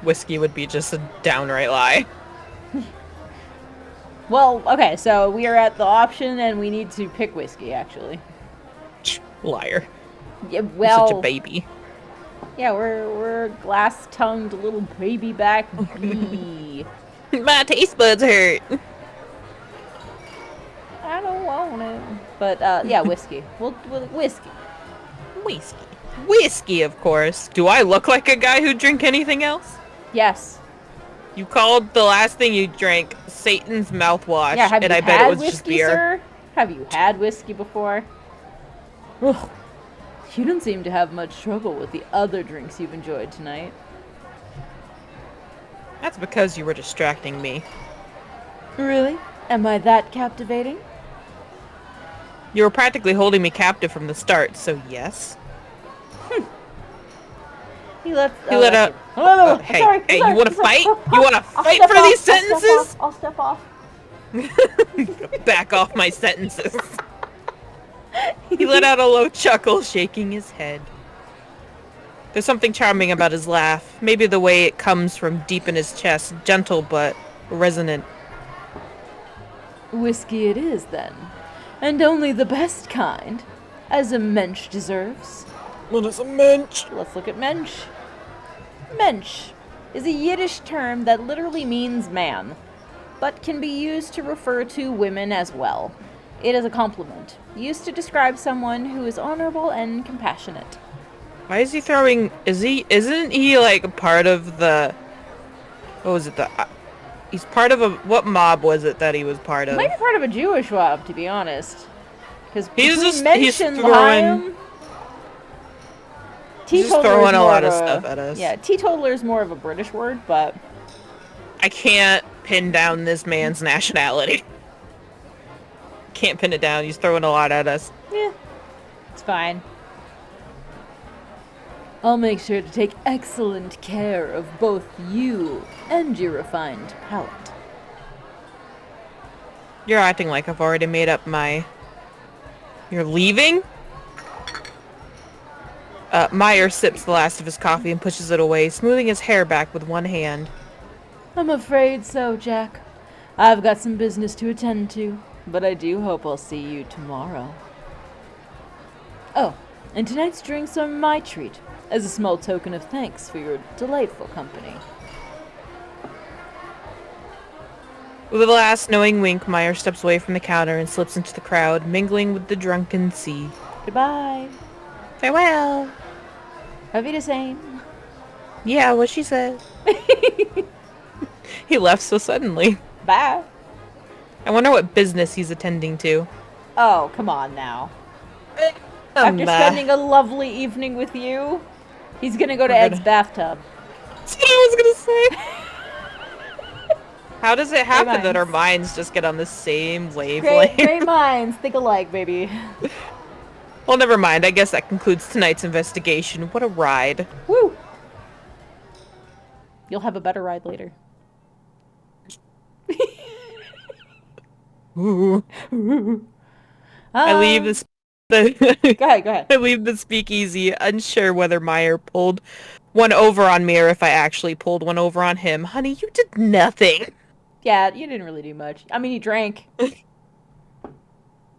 Whiskey would be just a downright lie. Well, okay, so we are at the option and we need to pick whiskey, actually. Liar. Yeah, You're such a well, baby. yeah, we're glass-tongued little baby back bee. My taste buds hurt. I don't want it. But, yeah, whiskey. We'll whiskey. Whiskey. Whiskey, of course. Do I look like a guy who'd drink anything else? Yes. You called the last thing you drank Satan's mouthwash, Yeah, have and you I bet it had was just whiskey, beer. sir? Have you had whiskey before? Ugh. You don't seem to have much trouble with the other drinks you've enjoyed tonight. That's because you were distracting me. Really? Am I that captivating? You were practically holding me captive from the start, so yes. He let out. Oh, Hey, sorry, hey, sorry, you want to sorry. fight? Oh, You want to I'll fight step for off, these sentences? I'll step off. Back off my sentences. He let out a low chuckle, shaking his head. There's something charming about his laugh. Maybe the way it comes from deep in his chest, gentle but resonant. Whiskey it is, then. And only the best kind, as a mensch deserves. What is a mensch? Let's look at mensch. Mensch is a Yiddish term that literally means man, but can be used to refer to women as well. It is a compliment, used to describe someone who is honorable and compassionate. Why is he throwing... Isn't he, like, part of the... What was it? He's part of a... What mob was it that he was part of? Might be part of a Jewish mob, to be honest. Because He's between mensch and lime... He's just throwing a lot of stuff at us. Yeah, teetotaler is more of a British word, but... I can't pin down this man's nationality. Can't pin it down. He's throwing a lot at us. Yeah, it's fine. I'll make sure to take excellent care of both you and your refined palate. You're acting like I've already made up my... You're leaving? Meyer sips the last of his coffee and pushes it away, smoothing his hair back with one hand. I'm afraid so, Jack. I've got some business to attend to, but I do hope I'll see you tomorrow. Oh, and tonight's drinks are my treat, as a small token of thanks for your delightful company. With a last knowing wink, Meyer steps away from the counter and slips into the crowd, mingling with the drunken sea. Goodbye. Farewell. Auf Wiedersehen. Yeah, what she said. He left so suddenly. Bye. I wonder what business he's attending to. Oh, come on now. After spending a lovely evening with you, he's gonna go to Ed's bathtub. That's what I was gonna say. How does it happen that our minds just get on the same wavelength? Great minds think alike, baby. Well, never mind. I guess that concludes tonight's investigation. What a ride. Woo! You'll have a better ride later. Ooh. I leave this... Go ahead. I leave the speakeasy, unsure whether Meyer pulled one over on me or if I actually pulled one over on him. Honey, you did nothing. Yeah, you didn't really do much. I mean, he drank.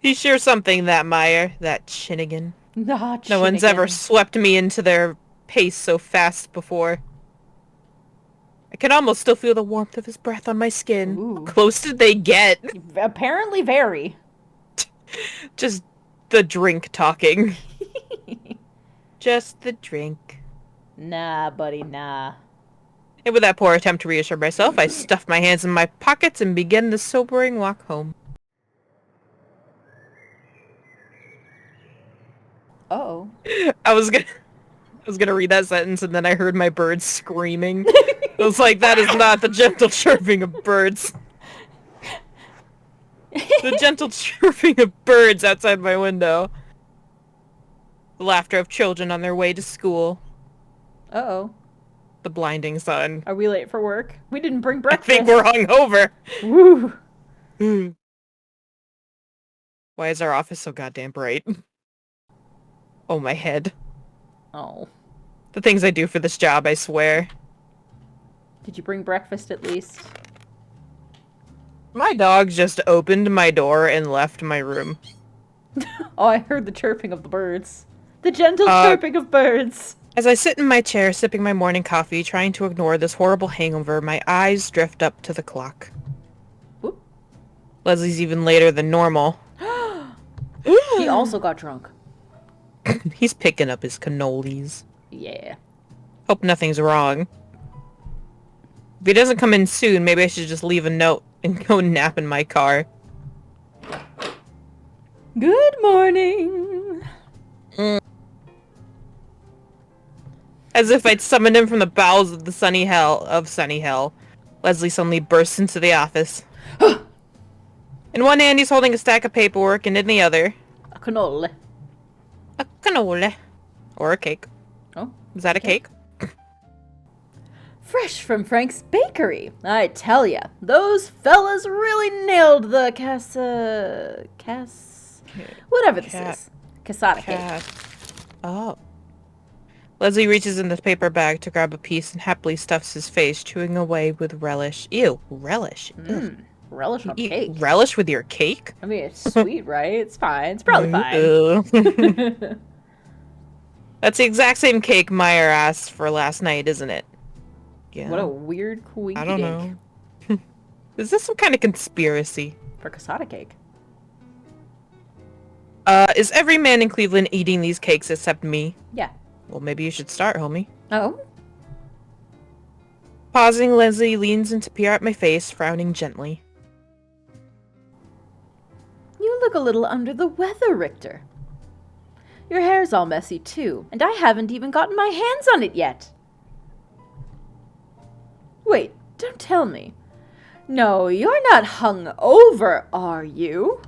He's sure something, that Meyer. That Chinnigan. No one's ever swept me into their pace so fast before. I can almost still feel the warmth of his breath on my skin. Ooh. How close did they get? Apparently very. Just the drink talking. Just the drink. Nah, buddy, nah. And with that poor attempt to reassure myself, I stuffed my hands in my pockets and began the sobering walk home. Uh-oh. I was gonna read that sentence and then I heard my birds screaming. I was like, that is not the gentle chirping of birds. The gentle chirping of birds outside my window. The laughter of children on their way to school. Uh-oh. The blinding sun. Are we late for work? We didn't bring I breakfast. think we're hungover. Woo. Why is our office so goddamn bright? Oh, my head. Oh. The things I do for this job, I swear. Did you bring breakfast at least? My dog just opened my door and left my room. Oh, I heard the chirping of the birds. The gentle chirping of birds. As I sit in my chair sipping my morning coffee, trying to ignore this horrible hangover, my eyes drift up to the clock. Whoop. Leslie's even later than normal. He also got drunk. He's picking up his cannolis. Yeah. Hope nothing's wrong. If he doesn't come in soon, maybe I should just leave a note and go nap in my car. Good morning. As if I'd summoned him from the bowels of the sunny hell, Leslie suddenly bursts into the office. In one hand, he's holding a stack of paperwork, and in the other... A cannoli. A cannoli. Or a cake. Oh. Is that a cake? Fresh from Frank's Bakery. I tell ya, those fellas really nailed the whatever this is. Casada cake. Oh. Leslie reaches in the paper bag to grab a piece and happily stuffs his face, chewing away with relish. Ew, relish. Relish on cake. Relish with your cake? I mean, it's sweet, right? It's fine. It's probably fine. That's the exact same cake Meyer asked for last night, isn't it? Yeah. What a weird coinky I don't know. Is this some kind of conspiracy? For casada cake. Is every man in Cleveland eating these cakes except me? Yeah. Well, maybe you should start, homie. Oh? Pausing, Leslie leans in to peer at my face, frowning gently. You look a little under the weather, Richter. Your hair's all messy, too, and I haven't even gotten my hands on it yet. Wait, don't tell me. No, you're not hung over, are you?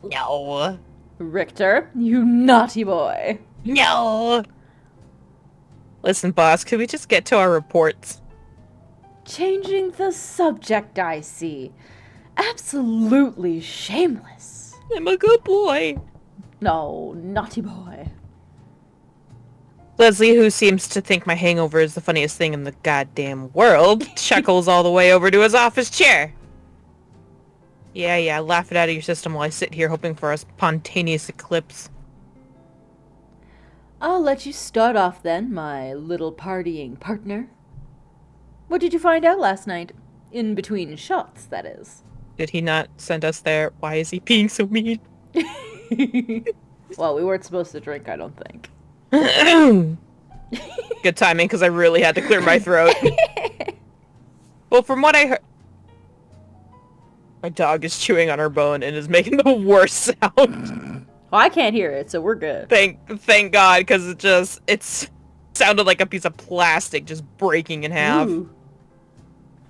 No. Richter, you naughty boy. No. Listen, boss, could we just get to our reports? Changing the subject, I see. Absolutely shameless. I'm a good boy. No, naughty boy. Leslie, who seems to think my hangover is the funniest thing in the goddamn world, chuckles all the way over to his office chair. Yeah, laugh it out of your system while I sit here hoping for a spontaneous eclipse. I'll let you start off then, my little partying partner. What did you find out last night? In between shots, that is. Did he not send us there? Why is he being so mean? Well, we weren't supposed to drink, I don't think. Good timing, because I really had to clear my throat. Well, from what I heard... My dog is chewing on her bone and is making the worst sound. Well, I can't hear it, so we're good. Thank God, because it's sounded like a piece of plastic just breaking in half. Ooh.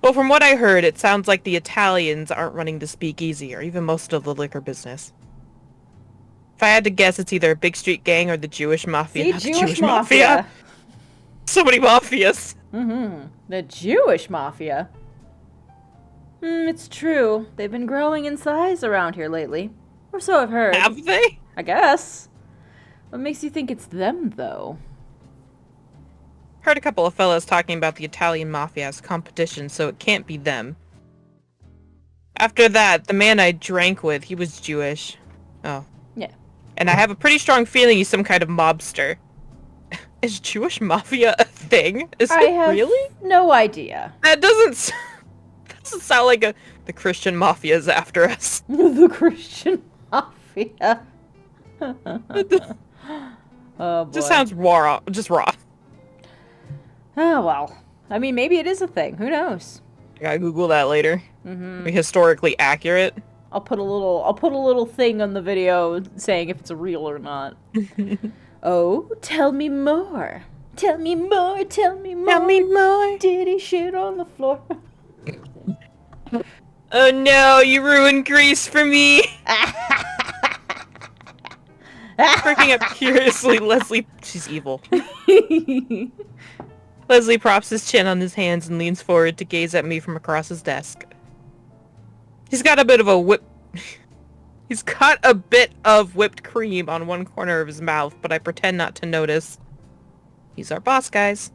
Well, from what I heard, it sounds like the Italians aren't running the speakeasy, or even most of the liquor business. If I had to guess, it's either a big street gang or the Jewish mafia. See, Not the Jewish mafia. So many mafias. The Jewish mafia. It's true. They've been growing in size around here lately. Or so I've heard. Have they? I guess. What makes you think it's them, though? Heard a couple of fellas talking about the Italian mafia as competition, so it can't be them. After that, the man I drank with, he was Jewish. Oh. Yeah. And I have a pretty strong feeling he's some kind of mobster. Is Jewish mafia a thing? Is I it have really? no idea. That doesn't sound like the Christian mafia is after us. The Christian mafia. Oh boy. Just sounds raw. Just raw. Oh well. I mean, maybe it is a thing. Who knows? I gotta Google that later. Be historically accurate. I'll put a little thing on the video saying if it's real or not. Oh, tell me more. Tell me more. Tell me more. Tell me more. Did he shit on the floor? Oh no, you ruined Grease for me. Freaking up curiously, Leslie. She's evil. Leslie props his chin on his hands and leans forward to gaze at me from across his desk. He's got a bit of whipped cream on one corner of his mouth, but I pretend not to notice. He's our boss, guys.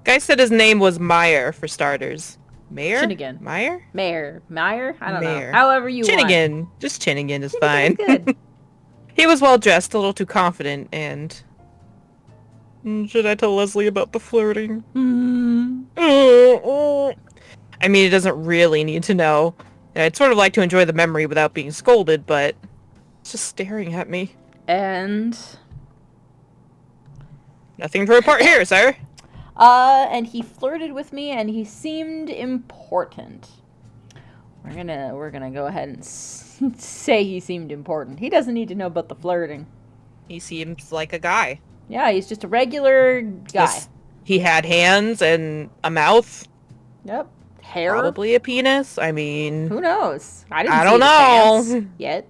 Guy said his name was Meyer, for starters. Mayor? Chinnigan. Meyer? Meyer? I don't Mayor. know. However you want. Chinnigan. Just Chinnigan is Chinnigan's fine. good. He was well dressed, a little too confident, and... Should I tell Leslie about the flirting? I mean, he doesn't really need to know. I'd sort of like to enjoy the memory without being scolded, but... It's just staring at me. And... Nothing to report here, sir. And he flirted with me, and he seemed important. We're gonna go ahead and say he seemed important. He doesn't need to know about the flirting. He seems like a guy. Yeah, he's just a regular guy. He had hands and a mouth. Yep. Hair. Probably a penis. I mean... Who knows? I don't see know. his pants yet.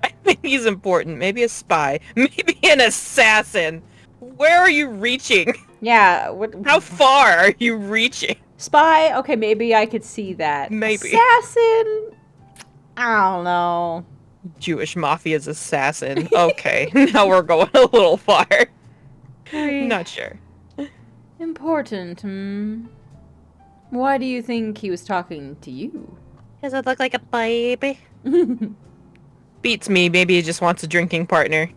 I think he's important. Maybe a spy. Maybe an assassin. Where are you reaching? Yeah. How far are you reaching? Spy? Okay, maybe I could see that. Maybe. Assassin? I don't know. Jewish mafia's assassin. Okay, now we're going a little far. Not sure. Important, Why do you think he was talking to you? Does it look like a baby? Beats me. Maybe he just wants a drinking partner.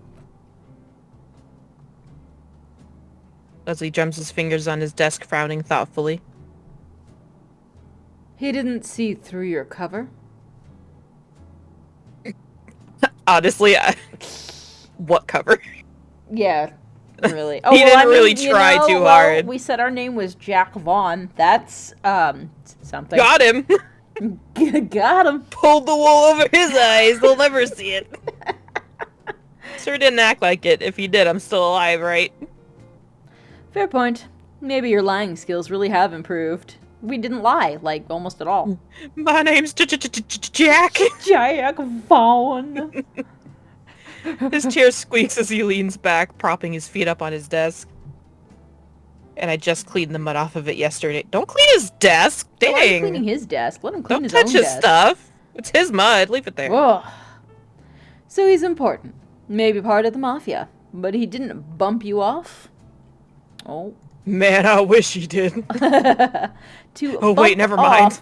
Leslie drums his fingers on his desk, frowning thoughtfully. He didn't see through your cover? Honestly, what cover? Yeah, really. Oh, He didn't really try too hard. We said our name was Jack Vaughn. That's, something. Got him! Got him. Pulled the wool over his eyes. They'll never see it. Sure didn't act like it. If he did, I'm still alive, right? Fair point. Maybe your lying skills really have improved. We didn't lie, like, almost at all. My name's Jack. Jack Vaughn. His chair squeaks as he leans back, propping his feet up on his desk. And I just cleaned the mud off of it yesterday. Don't clean his desk! Dang! Why are you cleaning his desk? Let him clean his own desk. Don't touch his stuff! It's his mud. Leave it there. Whoa. So he's important. Maybe part of the mafia. But he didn't bump you off? Oh. Man, I wish he did. To wait, never mind.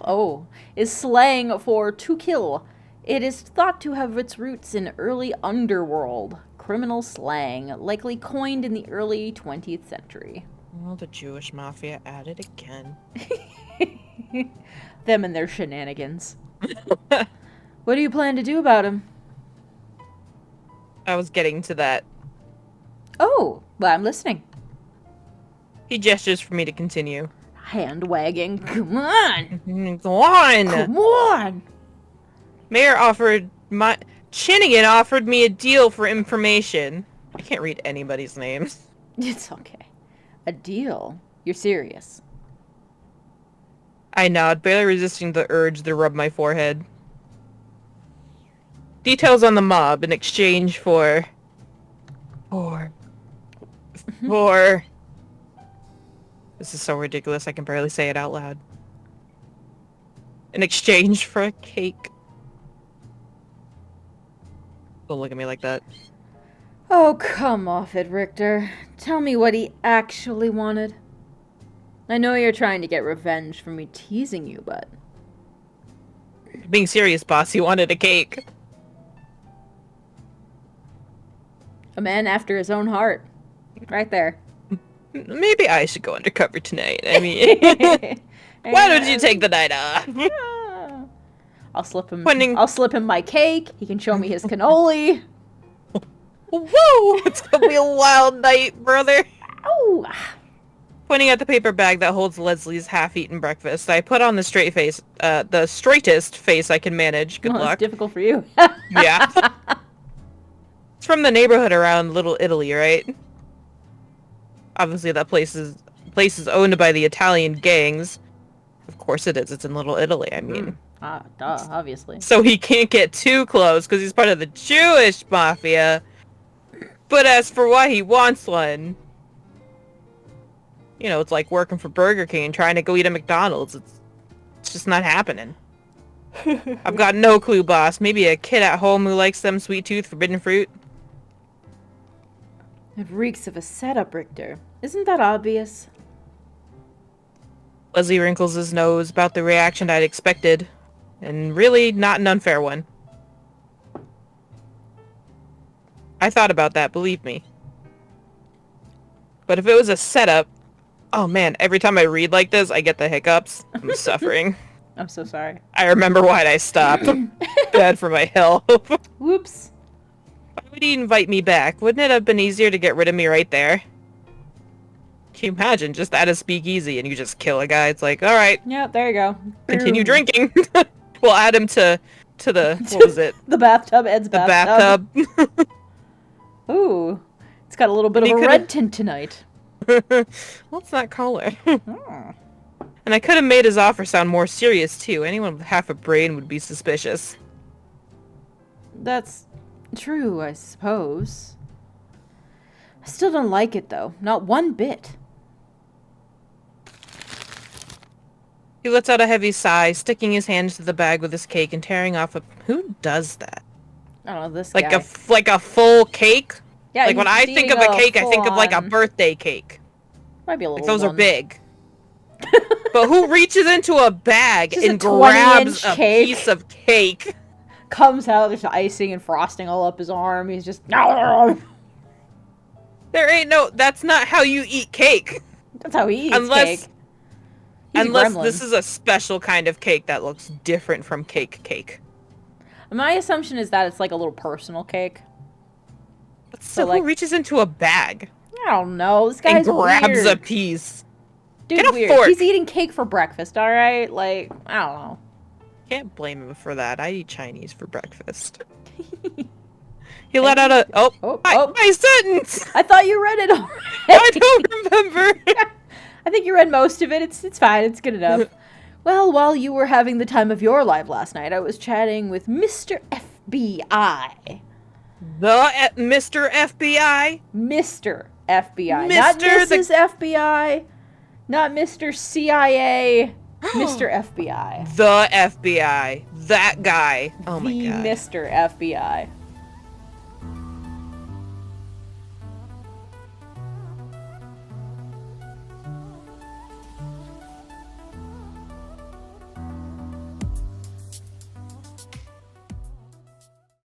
Is slang for to kill. It is thought to have its roots in early underworld criminal slang, likely coined in the early 20th century. Well, the Jewish mafia at it again. Them and their shenanigans. What do you plan to do about him? I was getting to that. Oh, well, I'm listening. He gestures for me to continue. Hand wagging. Come on! Go on! Come on! Chinnigan offered me a deal for information. I can't read anybody's names. It's okay. A deal? You're serious? I nod, barely resisting the urge to rub my forehead. Details on the mob in exchange for... This is so ridiculous, I can barely say it out loud. In exchange for a cake. Don't look at me like that. Oh, come off it, Richter. Tell me what he actually wanted. I know you're trying to get revenge for me teasing you, but... Being serious, boss, he wanted a cake. A man after his own heart. Right there. Maybe I should go undercover tonight. I mean... Why don't you take the night off? I'll slip him my cake. He can show me his cannoli. Woo! It's gonna be a wild night, brother. Ow! Pointing at the paper bag that holds Leslie's half-eaten breakfast, I put on the the straightest face I can manage. Good luck. It's difficult for you. Yeah. It's from the neighborhood around Little Italy, right? Obviously, that place is owned by the Italian gangs. Of course it is. It's in Little Italy. I mean, duh, obviously. So he can't get too close because he's part of the Jewish mafia. But as for why he wants one, you know, it's like working for Burger King and trying to go eat at McDonald's. It's just not happening. I've got no clue, boss. Maybe a kid at home who likes them sweet tooth forbidden fruit. It reeks of a setup, Richter. Isn't that obvious? Leslie wrinkles his nose, about the reaction I'd expected. And really, not an unfair one. I thought about that, believe me. But if it was a setup... Oh man, every time I read like this, I get the hiccups. I'm suffering. I'm so sorry. I remember why I stopped. Bad for my health. Whoops. Why would he invite me back? Wouldn't it have been easier to get rid of me right there? Can you imagine? Just at a speakeasy and you just kill a guy. It's like, alright. Yeah, there you go. Continue drinking. We'll add him to the... What was it? The bathtub, Ed's bathtub. The bathtub. Ooh. It's got a little bit of a red tint tonight. What's that color? And I could have made his offer sound more serious, too. Anyone with half a brain would be suspicious. That's true, I suppose. I still don't like it, though. Not one bit. He lets out a heavy sigh, sticking his hand into the bag with his cake and tearing off a... Who does that? I don't know, this like guy. Like a full cake? Yeah, like when I think of a cake, I think of like a birthday cake. Might be a little like those one. are big. But who reaches into a bag Just and a grabs a cake. piece of cake? Comes out, there's icing and frosting all up his arm. He's just... There ain't no... That's not how you eat cake. That's how he eats cake. Unless this is a special kind of cake that looks different from cake. My assumption is that it's like a little personal cake. So like, who reaches into a bag? I don't know. This guy's and grabs weird. a piece. Dude's Get a weird. fork. He's eating cake for breakfast, alright? Like, I don't know. Can't blame him for that. I eat Chinese for breakfast. He let out a... my sentence! I thought you read it already. I don't remember. I think you read most of it. It's fine. It's good enough. Well, while you were having the time of your life last night, I was chatting with Mr. FBI. Mr. FBI? Mr. FBI. Not Mrs. FBI. Not Mr. CIA. Mr. FBI. The FBI. That guy. Oh my god. Mr. FBI.